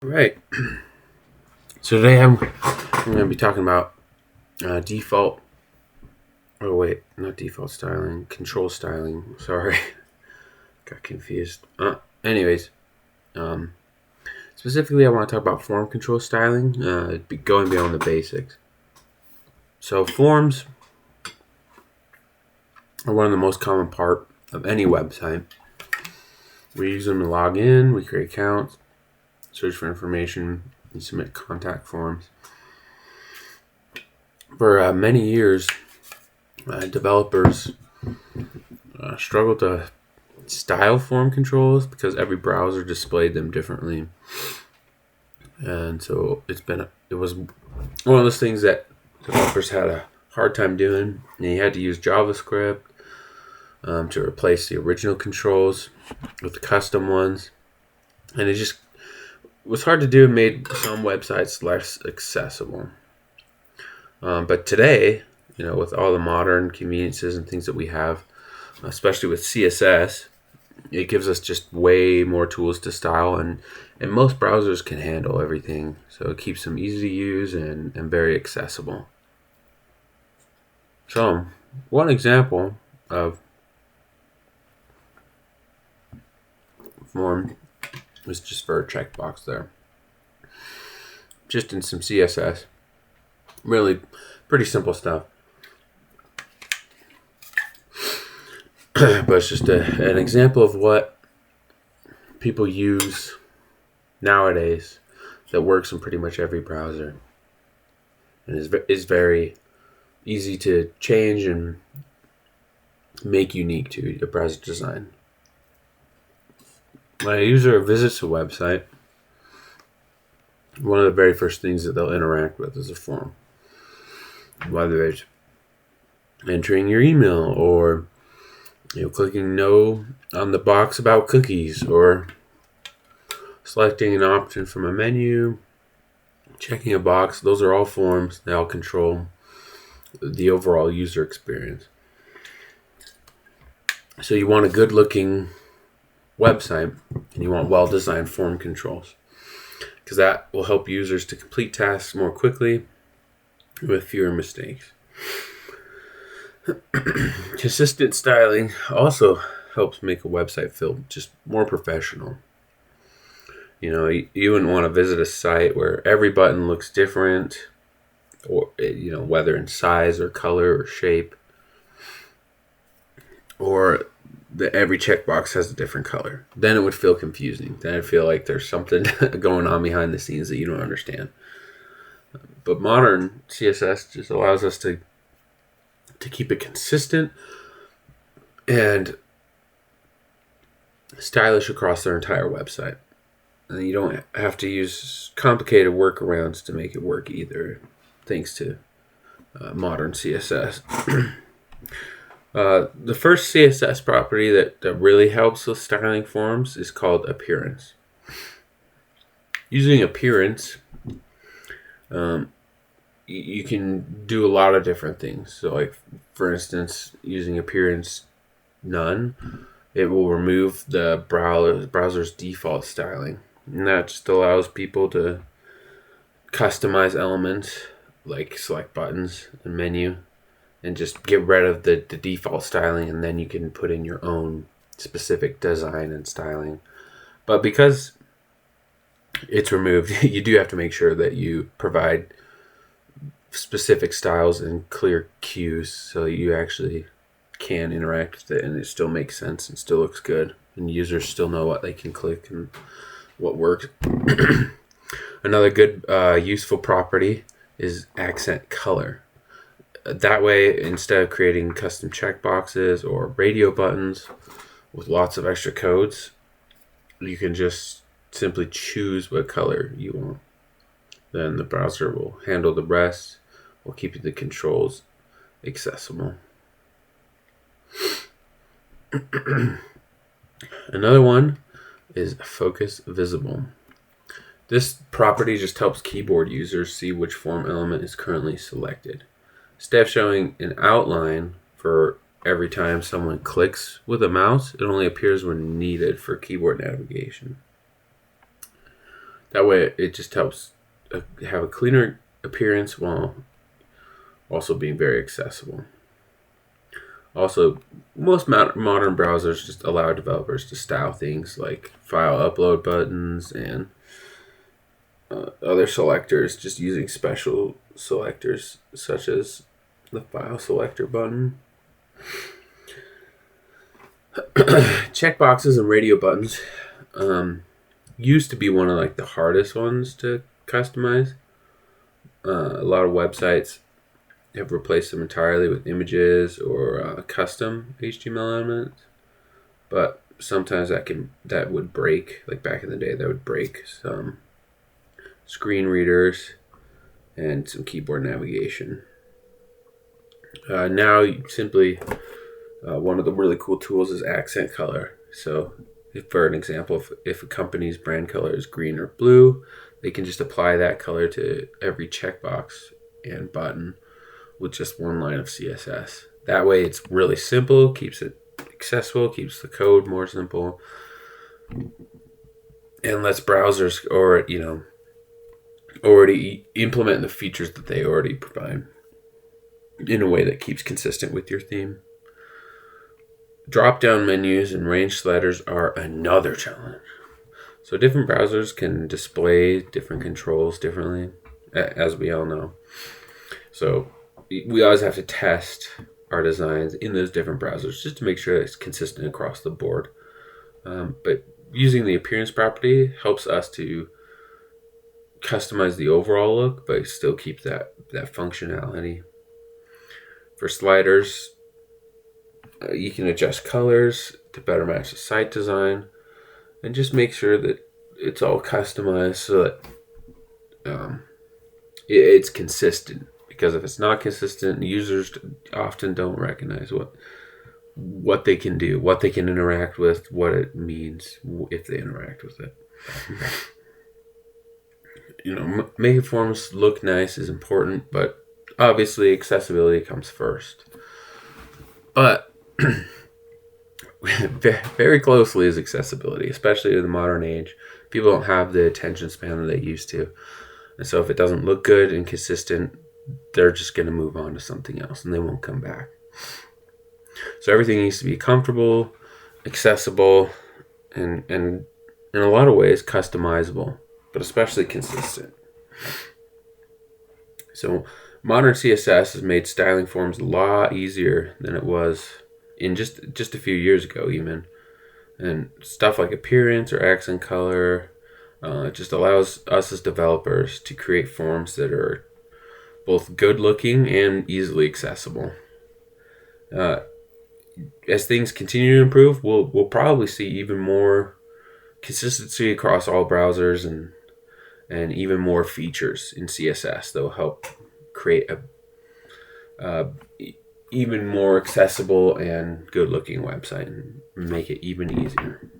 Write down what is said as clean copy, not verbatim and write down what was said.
Right. So today I'm going to be talking about default. Oh wait, not default styling, control styling. Sorry, got confused. Anyways, um, specifically I want to talk about form control styling. Going beyond the basics. So forms are one of the most common part of any website. We use them to log in, we create accounts, search for information, and submit contact forms. For many years, developers struggled to style form controls because every browser displayed them differently, and so it was one of those things that developers had a hard time doing. And you had to use JavaScript to replace the original controls with the custom ones, and it just was hard to do and made some websites less accessible. But today, with all the modern conveniences and things that we have, especially with CSS, it gives us just way more tools to style, and most browsers can handle everything. So it keeps them easy to use and very accessible. So one example of form is just for a checkbox there. Just in some CSS. Really pretty simple stuff. But it's just an example of what people use nowadays that works in pretty much every browser, and is very easy to change and make unique to a browser design. When a user visits a website, one of the very first things that they'll interact with is a form. Whether it's entering your email, or clicking no on the box about cookies, or selecting an option from a menu, checking a box. Those are all forms. They all control the overall user experience. So you want a good looking website, and you want well designed form controls, because that will help users to complete tasks more quickly with fewer mistakes. Consistent styling also helps make a website feel just more professional. You wouldn't want to visit a site where every button looks different, or whether in size or color or shape, or that every checkbox has a different color. Then it would feel confusing. Then I'd feel like there's something going on behind the scenes that you don't understand. But modern CSS just allows us to keep it consistent and stylish across their entire website. And you don't have to use complicated workarounds to make it work either, thanks to modern CSS. The first CSS property that really helps with styling forms is called appearance. Using appearance, you can do a lot of different things. So, like, for instance, using appearance none, it will remove the browser's default styling. And that just allows people to customize elements like select buttons and menu, and just get rid of the default styling, and then you can put in your own specific design and styling. But because it's removed, you do have to make sure that you provide specific styles and clear cues so you actually can interact with it and it still makes sense and still looks good, and users still know what they can click and what works. Another good useful property is accent color. That way, instead of creating custom checkboxes or radio buttons with lots of extra codes, you can just simply choose what color you want. Then the browser will handle the rest while keeping the controls accessible. Another one is focus visible. This property just helps keyboard users see which form element is currently selected. Instead of showing an outline for every time someone clicks with a mouse, it only appears when needed for keyboard navigation. That way, it just helps have a cleaner appearance while also being very accessible. Also, most modern browsers just allow developers to style things like file upload buttons and other selectors, just using special selectors such as the file selector button. Checkboxes and radio buttons used to be one of like the hardest ones to customize. A lot of websites have replaced them entirely with images or custom HTML elements, but sometimes that would break. Like back in the day, that would break some screen readers and some keyboard navigation. Now, simply one of the really cool tools is accent color. So, for an example, if a company's brand color is green or blue, they can just apply that color to every checkbox and button with just one line of CSS. That way, it's really simple, keeps it accessible, keeps the code more simple, and lets browsers already implement the features that they already provide in a way that keeps consistent with your theme. Drop-down menus and range sliders are another challenge. So different browsers can display different controls differently, as we all know. So we always have to test our designs in those different browsers just to make sure it's consistent across the board. But using the appearance property helps us to customize the overall look, but still keep that functionality. For sliders, you can adjust colors to better match the site design, and just make sure that it's all customized so that it's consistent. Because if it's not consistent, users often don't recognize what they can do, what they can interact with, what it means if they interact with it. Making forms look nice is important, but obviously accessibility comes first. But very closely is accessibility, especially in the modern age. People don't have the attention span that they used to. And so if it doesn't look good and consistent, they're just going to move on to something else and they won't come back. So everything needs to be comfortable, accessible, and in a lot of ways customizable, but especially consistent. So modern CSS has made styling forms a lot easier than it was in just a few years ago even. And stuff like appearance or accent color just allows us as developers to create forms that are both good looking and easily accessible. As things continue to improve, we'll probably see even more consistency across all browsers and even more features in CSS that will help create a even more accessible and good looking website and make it even easier.